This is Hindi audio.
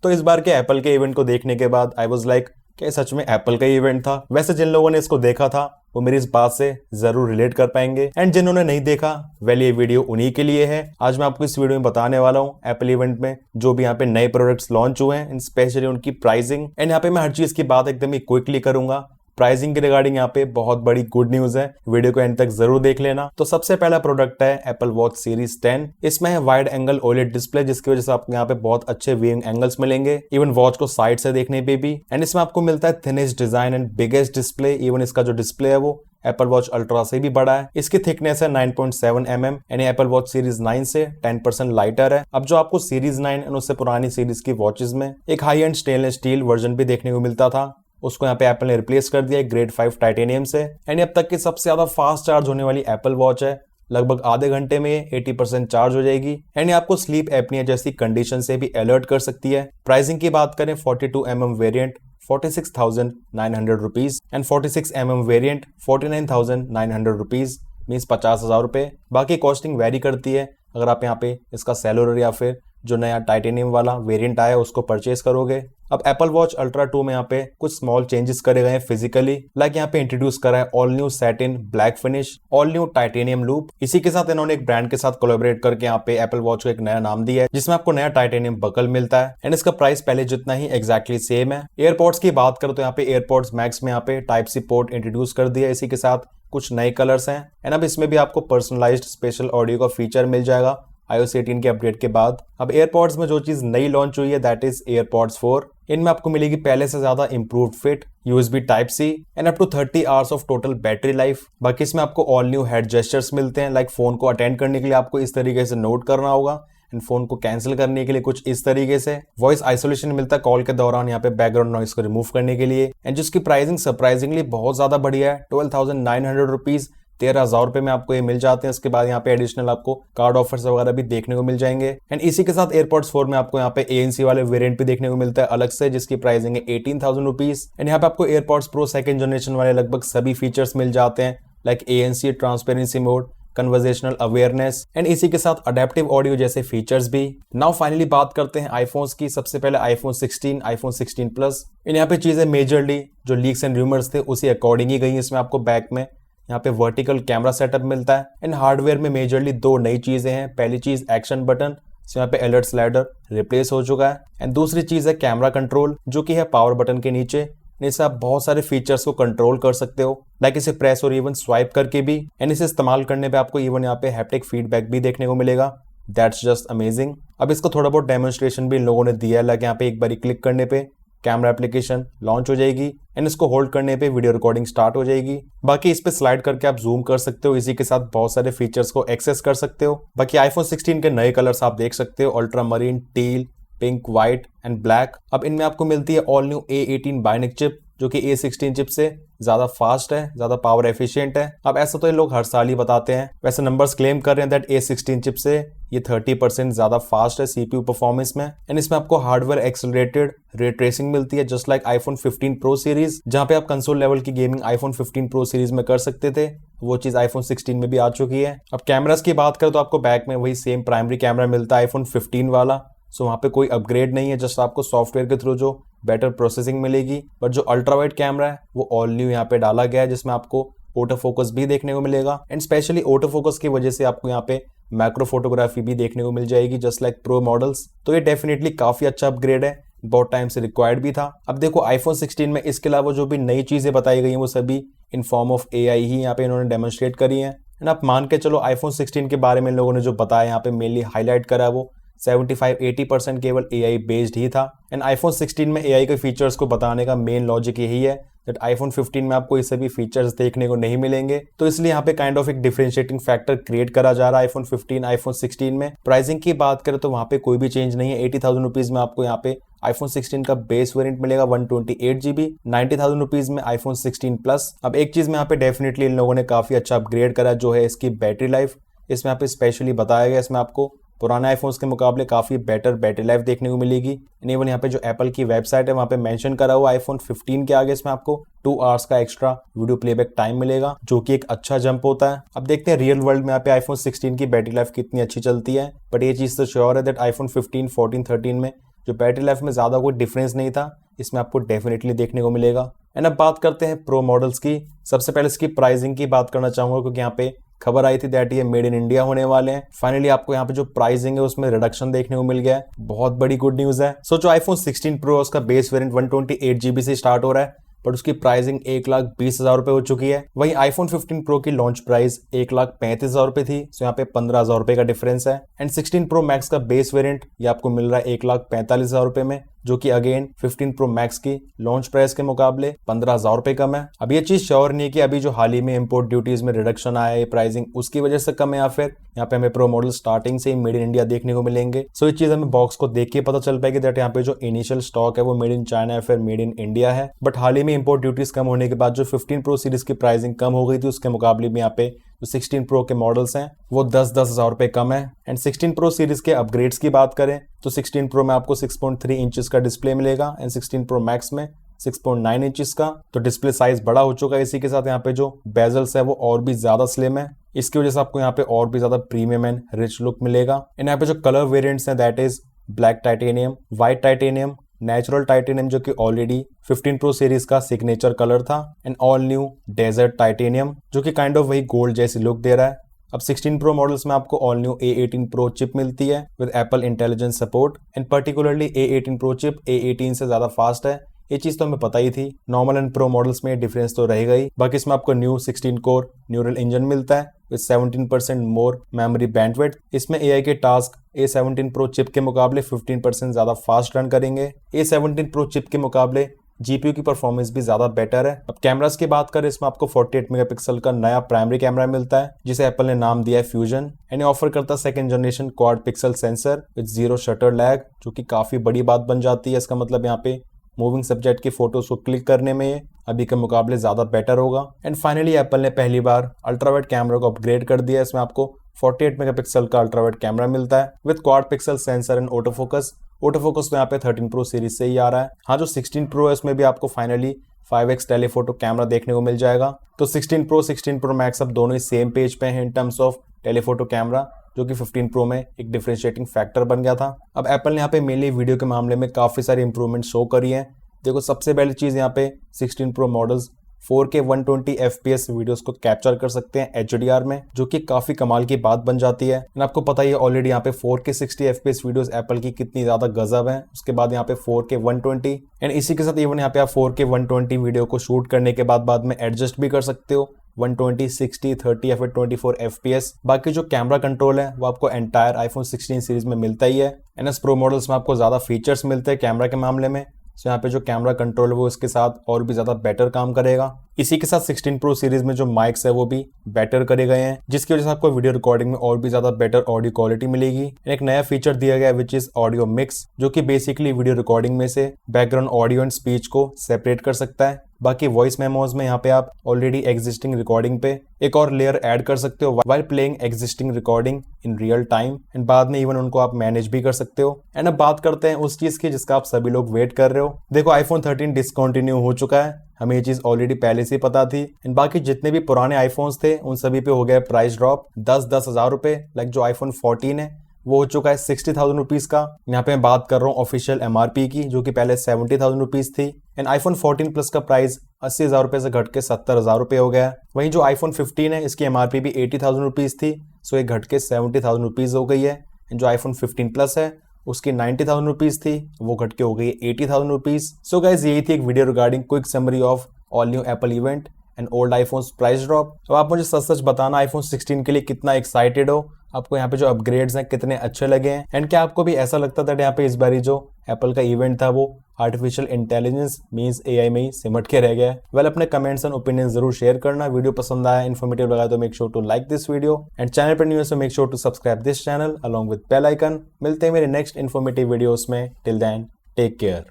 तो इस बार के एप्पल के इवेंट को देखने के बाद आई वाज लाइक क्या सच में एप्पल का इवेंट था। वैसे जिन लोगों ने इसको देखा था वो मेरी इस बात से जरूर रिलेट कर पाएंगे, एंड जिन्होंने नहीं देखा वेल ये वीडियो उन्हीं के लिए है। आज मैं आपको इस वीडियो में बताने वाला हूँ एप्पल इवेंट में जो भी यहाँ पे नए प्रोडक्ट्स लॉन्च हुए हैं, स्पेशली उनकी प्राइसिंग, एंड यहाँ पे मैं हर चीज की बात एकदम ही क्विकली करूंगा। प्राइसिंग के रिगार्डिंग यहाँ पे बहुत बड़ी गुड न्यूज है, वीडियो को एंड तक जरूर देख लेना। तो सबसे पहला प्रोडक्ट है एप्पल वॉच सीरीज 10। इसमें है वाइड एंगल ओलेड डिस्प्ले, जिसकी वजह से आपको यहाँ पे बहुत अच्छे व्यूइंग एंगल्स मिलेंगे, इवन वॉच को साइड से देखने पे भी। एंड इसमें आपको मिलता है thinnest design and biggest display. Even इसका जो डिस्प्ले है वो एप्पल वॉच अल्ट्रा से भी बड़ा है। इसकी थिकनेस है 9.7 mm यानी एप्पल वॉच सीरीज 9 से 10% लाइटर है। अब जो आपको सीरीज 9 और उससे पुरानी सीरीज की वॉचेस में एक high and stainless steel version भी देखने को मिलता था, उसको यहाँ पे एप्पल ने रिप्लेस कर दिया ग्रेड 5 टाइटेनियम से। एंड अब तक की सबसे ज्यादा फास्ट चार्ज होने वाली एप्पल वॉच है, लगभग आधे घंटे में 80% चार्ज हो जाएगी। एंड आपको स्लीप एपनिया जैसी कंडीशन से भी अलर्ट कर सकती है। प्राइसिंग की बात करें 42 mm variant 46,900 rupees and 46 mm variant 49,900 rupees, means 50,000 रुपए। बाकी कॉस्टिंग वेरी करती है अगर आप यहाँ पे इसका सेलुलर या फिर जो नया टाइटेनियम वाला वेरिएंट आया उसको परचेज करोगे। अब एप्पल वॉच अल्ट्रा 2 में यहाँ पे कुछ स्मॉल चेंजेस करे गए हैं फिजिकली, लाइक यहाँ पे इंट्रोड्यूस करा है all new satin black finish, all new titanium loop. इसी के साथ इन्होंने एक ब्रांड के साथ कोलैबोरेट करके यहाँ पे एप्पल वॉच को एक नया नाम दिया है, जिसमें आपको नया टाइटेनियम बकल मिलता है। एंड इसका प्राइस पहले जितना ही एग्जैक्टली सेम है। एयरपोर्ट्स की बात करो तो यहाँ पे एयरपोर्ट्स मैक्स में यहाँ पे टाइप सी पोर्ट इंट्रोड्यूस कर दिया है, इसी के साथ कुछ नए कलर्स हैं। एंड अब इसमें भी आपको पर्सनलाइज्ड स्पेशल ऑडियो का फीचर मिल जाएगा iOS 18 के अपडेट के बाद। अब एयरपॉड्स में जो चीज नई लॉन्च हुई है दैट इज एयरपॉड्स 4। इनमें आपको मिलेगी पहले से ज्यादा improved fit, USB type C and up to 30 hours of total battery life. बाकी इसमें आपको ऑल न्यू हेड जेस्चर्स मिलते हैं, लाइक फोन को अटेंड करने के लिए आपको इस तरीके से नोट करना होगा एंड फोन को कैंसिल करने के लिए कुछ इस तरीके से। वॉइस आइसोलेशन मिलता है कॉल के दौरान यहाँ पे बैकग्राउंड नॉइस को रिमूव करने के लिए। एंड जिसकी प्राइसिंग सरप्राइजिंगली बहुत ज्यादा बढ़िया है, 12,900 रुपीज, 13,000 रुपए में आपको ये मिल जाते हैं। उसके बाद यहाँ पे एडिशनल आपको कार्ड ऑफर्स वगैरह भी देखने को मिल जाएंगे। एंड इसी के साथ एयरपॉड्स 4 में आपको यहाँ पे ANC वाले वेरिएंट भी देखने को मिलता है अलग से, जिसकी प्राइसिंग है 18,000 रुपीज। एंड यहाँ पे आपको एयरपॉड्स प्रो सेकंड जनरेशन वाले लगभग सभी फीचर्स मिल जाते हैं, like ANC transparency mode, conversational awareness and इसी के साथ अडेप्टिव ऑडियो जैसे फीचर्स भी। नाउ फाइनली बात करते हैं आईफोन्स की। सबसे पहले आईफोन 16, आईफोन 16 प्लस। इन यहाँ पे चीजें मेजरली जो लीक्स एंड रूमर्स थे उसी अकॉर्डिंग ही गई। इसमें आपको बैक में यहाँ पे वर्टिकल कैमरा सेटअप मिलता है। एंड हार्डवेयर में मेजरली दो नई चीजें हैं। पहली चीज एक्शन बटन, यहाँ पे अलर्ट स्लाइडर रिप्लेस हो चुका है। एंड दूसरी चीज है कैमरा कंट्रोल, जो कि है पावर बटन के नीचे। इससे आप बहुत सारे फीचर्स को कंट्रोल कर सकते हो, लाइक इसे प्रेस और इवन स्वाइप करके भी। एंड इसे इस्तेमाल करने पे आपको इवन यहाँ पे हैप्टिक फीडबैक भी देखने को मिलेगा। That's just amazing. अब इसको थोड़ा बहुत डेमोन्स्ट्रेशन भी इन लोगों ने दिया है, लाइक यहाँ पे एक बार क्लिक करने पे कैमरा एप्लीकेशन लॉन्च हो जाएगी एंड इसको होल्ड करने पे वीडियो रिकॉर्डिंग स्टार्ट हो जाएगी। बाकी इस पे स्लाइड करके आप जूम कर सकते हो, इसी के साथ बहुत सारे फीचर्स को एक्सेस कर सकते हो। बाकी आईफोन 16 के नए कलर्स आप देख सकते हो, ultramarine, teal, pink, white and black. अब इनमें आपको मिलती है all new A18 bionic chip, जो कि A16 चिप से ज्यादा फास्ट है, ज्यादा पावर एफिशिएंट है। अब ऐसा तो ये लोग हर साल ही बताते हैं, वैसे नंबर्स क्लेम कर रहे हैं दैट A16 चिप से ये 30% ज्यादा फास्ट है CPU परफॉर्मेंस में। एंड इसमें आपको हार्डवेयर एक्सेलरेटेड रे ट्रेसिंग मिलती है, just like iPhone 15 pro series, जहां पे आप कंसोल लेवल की गेमिंग आईफोन 15 प्रो सीरीज में कर सकते थे, वो चीज आईफोन 16 में भी आ चुकी है। अब कैमरास की बात करें तो आपको बैक में वही सेम प्राइमरी कैमरा मिलता है आईफोन 15 वाला, सो वहां पे कोई अपग्रेड नहीं है, जस्ट आपको सॉफ्टवेयर के थ्रू जो बेटर प्रोसेसिंग मिलेगी। बट जो अल्ट्रा वाइड कैमरा है वो ऑल न्यू यहाँ पे डाला गया है, जिसमें आपको ऑटो फोकस भी देखने को मिलेगा। एंड स्पेशली ऑटो फोकस की वजह से आपको यहाँ पे मैक्रो फोटोग्राफी भी देखने को मिल जाएगी, जस्ट लाइक प्रो मॉडल्स। तो ये डेफिनेटली काफी अच्छा अपग्रेड है, बहुत टाइम से रिक्वायर्ड भी था। अब देखो आईफोन 16 में इसके अलावा जो भी नई चीजें बताई गई हैं वो सभी इन फॉर्म ऑफ AI ही यहाँ पे इन्होंने डेमोन्स्ट्रेट करी है। एंड आप मान के चलो आईफोन 16 के बारे में लोगों ने जो बताया यहाँ पे मेनली हाईलाइट करा वो 75-80% केवल AI बेस्ड ही था। एंड आईफोन 16 में AI के फीचर्स को बताने का मेन लॉजिक यही है दैट आईफोन 15 में आपको ये सभी फीचर्स देखने को नहीं मिलेंगे, तो इसलिए यहाँ पे काइंड ऑफ एक डिफरेंशिएटिंग फैक्टर क्रिएट करा जा रहा है आईफोन 15 आईफोन 16 में। प्राइसिंग की बात करें तो वहाँ पे कोई भी चेंज नहीं है। 80,000 रुपीज में आपको यहाँ पे आईफोन 16 का बेस वेरिएंट मिलेगा 128GB, 90,000 रुपीज में आईफोन 16 प्लस। अब एक चीज में यहाँ पे डेफिनेटली इन लोगों ने काफी अच्छा अपग्रेड करा जो है इसकी बैटरी लाइफ। इसमें यहाँ पे स्पेशली बताया गया, इसमें आपको पुराने आईफोन्स के मुकाबले काफी बेटर बैटरी लाइफ देखने को मिलेगी। इवन यहाँ पे जो एप्पल की वेबसाइट है वहाँ पे मेंशन करा हुआ आईफोन 15 के आगे इसमें आपको 2 आवर्स का एक्स्ट्रा वीडियो प्लेबैक टाइम मिलेगा, जो कि एक अच्छा जंप होता है। अब देखते हैं रियल वर्ल्ड में यहाँ पे आईफोन 16 की बैटरी लाइफ कितनी अच्छी चलती है। बट ये चीज तो श्योर है दैट आईफोन 15, 14, 13 में जो बैटरी लाइफ में ज़्यादा कोई डिफरेंस नहीं था, इसमें आपको डेफिनेटली देखने को मिलेगा। एंड अब बात करते हैं प्रो मॉडल्स की। सबसे पहले इसकी प्राइसिंग की बात करना चाहूँगा, क्योंकि यहाँ पे खबर आई थी दैट ये मेड इन इंडिया होने वाले हैं। फाइनली आपको यहाँ पे जो प्राइसिंग है उसमें रिडक्शन देखने को मिल गया है, बहुत बड़ी गुड न्यूज़ है। सो जो आईफोन 16 प्रो उसका बेस वेरिएंट 128 GB से स्टार्ट हो रहा है, बट उसकी प्राइसिंग 1,20,000 रुपए हो चुकी है। वहीं आईफोन 15 प्रो की लॉन्च प्राइस 1,35,000 रुपए थी, सो यहाँ पे 15,000 रुपए का डिफरेंस है। एंड 16 प्रो मैक्स का बेस वेरिएंट ये आपको मिल रहा है 1,45,000 रुपए में, जो कि अगेन 15 प्रो मैक्स की लॉन्च प्राइस के मुकाबले 15,000 रुपए कम है। अब ये चीज श्योर नहीं है कि अभी जो हाल ही में इंपोर्ट ड्यूटीज में रिडक्शन आया है प्राइसिंग उसकी वजह से कम है, या फिर यहाँ पे हमें प्रो मॉडल स्टार्टिंग से ही मेड इन इंडिया देखने को मिलेंगे। सो ये चीज हमें बॉक्स को देख के पता चल पाएगी दैट यहाँ पे जो इनिशियल स्टॉक है वो मेड इन चाइना या फिर मेड इन इंडिया है। बट हाल ही में इंपोर्ट ड्यूटीज कम होने के बाद जो 15 प्रो सीरीज की प्राइसिंग कम हो गई थी, उसके मुकाबले में यहाँ पे जो 16 प्रो के मॉडल्स हैं वो 10,000 रुपए कम है। एंड 16 प्रो सीरीज के अपग्रेड्स की बात करें तो 16 प्रो में आपको 6.3 इंचेस का डिस्प्ले मिलेगा एंड 16 प्रो मैक्स में 6.9 इंचेस का। तो डिस्प्ले साइज बड़ा हो चुका है। इसी के साथ यहाँ पे जो बेजल्स है वो और भी ज्यादा स्लिम है, इसकी वजह से आपको यहाँ पे और भी ज्यादा प्रीमियम एंड रिच लुक मिलेगा। एंड यहाँ पे जो कलर वेरिएंट्स हैं that is black titanium, white titanium, natural titanium जो कि ऑलरेडी 15 प्रो सीरीज का सिग्नेचर कलर था, and all new desert titanium जो कि काइंड ऑफ वही गोल्ड जैसी लुक दे रहा है। अब 16 प्रो मॉडल्स में आपको all new A18 pro chip मिलती है with Apple intelligence support, and particularly A18 pro chip A18 से ज्यादा फास्ट है। ये चीज तो हमें पता ही थी, नॉर्मल एंड प्रो मॉडल्स में डिफरेंस तो रहेगा ही। बाकी इसमें आपको न्यू 16 कोर न्यूरल इंजन मिलता है विद 17% मोर मेमोरी बैंडविड्थ। इसमें AI के टास्क A17 प्रो चिप के मुकाबले 15% ज्यादा फास्ट रन करेंगे। A17 प्रो चिप के मुकाबले GPU की परफॉर्मेंस भी ज्यादा बेटर है। अब कैमरास की बात करें, इसमें आपको 48 मेगापिक्सल का नया प्राइमरी कैमरा मिलता है जिसे एप्पल ने नाम दिया है फ्यूजन, एंड ऑफर करता है second generation quad pixel sensor with 0 shutter lag, जो कि काफी बड़ी बात बन जाती है। इसका मतलब यहाँ पे मूविंग सब्जेक्ट की फोटोज को क्लिक करने में ये अभी के मुकाबले ज्यादा बेटर होगा। एंड फाइनली एप्पल ने पहली बार अल्ट्रावाइड कैमरा को अपग्रेड कर दिया। इसमें आपको 48 मेगापिक्सल का अल्ट्रावाइड कैमरा मिलता है with quad pixel sensor and auto focus तो यहाँ पे 13 प्रो सीरीज से ही आ रहा है। हाँ, जो 16 प्रो है उसमें भी आपको फाइनली 5x टेलीफोटो कैमरा देखने को मिल जाएगा। तो 16 प्रो मैक्स अब दोनों ही सेम पेज पे हैं in terms of telephoto camera, जो कि 15 प्रो में एक डिफरेंशिएटिंग फैक्टर बन गया था। अब एप्पल ने यहाँ पे मेनली वीडियो के मामले में काफी सारी इंप्रूवमेंट शो करी है। देखो, सबसे पहली चीज यहाँ पे 16 pro models 4K 120 FPS videos को कैप्चर कर सकते हैं HDR में, जो कि काफी कमाल की बात बन जाती है। आपको पता ही है ऑलरेडी यहाँ पे 4K 60 FPS वीडियोस एप्पल की कितनी ज्यादा गजब है। उसके बाद यहाँ पे 4K 120, एंड इसी के साथ इवन यहाँ पे आप 4K 120 वीडियो को शूट करने के बाद में एडजस्ट भी कर सकते हो 120, 60, 30 या फिर 24 FPS। बाकी जो कैमरा कंट्रोल है वो आपको एंटायर आईफोन 16 सीरीज में मिलता ही है। NS प्रो मॉडल्स में आपको ज्यादा फीचर्स मिलते हैं कैमरा के मामले में, तो यहाँ पे जो कैमरा कंट्रोल है वो इसके साथ और भी ज्यादा बेटर काम करेगा। इसी के साथ 16 प्रो सीरीज में जो माइक्स है वो भी बेटर करे गए हैं, जिसकी वजह से आपको वीडियो रिकॉर्डिंग में और भी ज्यादा बेटर ऑडियो क्वालिटी मिलेगी। एक नया फीचर दिया गया है विच इज ऑडियो मिक्स, जो कि बेसिकली वीडियो रिकॉर्डिंग में से बैकग्राउंड ऑडियो एंड स्पीच को सेपरेट कर सकता है। बाकी वॉइस मेमोज में यहाँ पे आप ऑलरेडी एग्जिस्टिंग रिकॉर्डिंग पे एक और लेयर ऐड कर सकते हो while playing existing recording in real time, and बाद में इवन उनको आप मैनेज भी कर सकते हो। एंड अब बात करते हैं उस चीज की जिसका आप सभी लोग वेट कर रहे हो। देखो, आईफोन 13 डिसकंटिन्यू हो चुका है, हमें ये चीज ऑलरेडी पहले से पता थी। एंड बाकी जितने भी पुराने आईफोन्स थे उन सभी पे हो गया प्राइस ड्रॉप 10,000 रुपए। लाइक जो आईफोन 14 है वो हो चुका है 60,000 रुपीज का। यहाँ पे मैं बात कर रहा हूँ ऑफिशियल MRP की, जो कि पहले 70,000 रुपीज थी। एंड आईफोन 14 प्लस का प्राइस 80,000 रुपए से घट के 70,000 रुपए हो गया। वहीं जो आईफोन 15 है इसकी MRP भी 80,000 रुपीज थी, सो ये घट के 70,000 रुपीज हो गई है। एंड जो आईफोन 15 प्लस है उसकी 90,000 रुपीज थी, वो घट के हो गई 80,000 रुपीज। सो गाइज, यही थी एक video regarding quick summary of all new Apple event and old iPhones price drop. तो आप मुझे सच सच बताना आईफोन 16 के लिए कितना एक्साइटेड हो, आपको यहाँ पे जो अपग्रेड्स हैं कितने अच्छे लगे हैं, एंड क्या आपको भी ऐसा लगता था यहाँ पे इस बारी जो एप्पल का इवेंट था वो आर्टिफिशियल इंटेलिजेंस मींस AI में ही सिमट के रह गया है। वेल, अपने कमेंट्स एंड ओपिनियन जरूर शेयर करना। वीडियो पसंद आया, इन्फॉर्मेटिव लगा तो make sure to like this video, and channel पर न्यू है तो make sure to subscribe this channel along with bell icon. मिलते हैं मेरे नेक्स्ट इन्फॉर्मेटिव वीडियोस में। Till then, take care.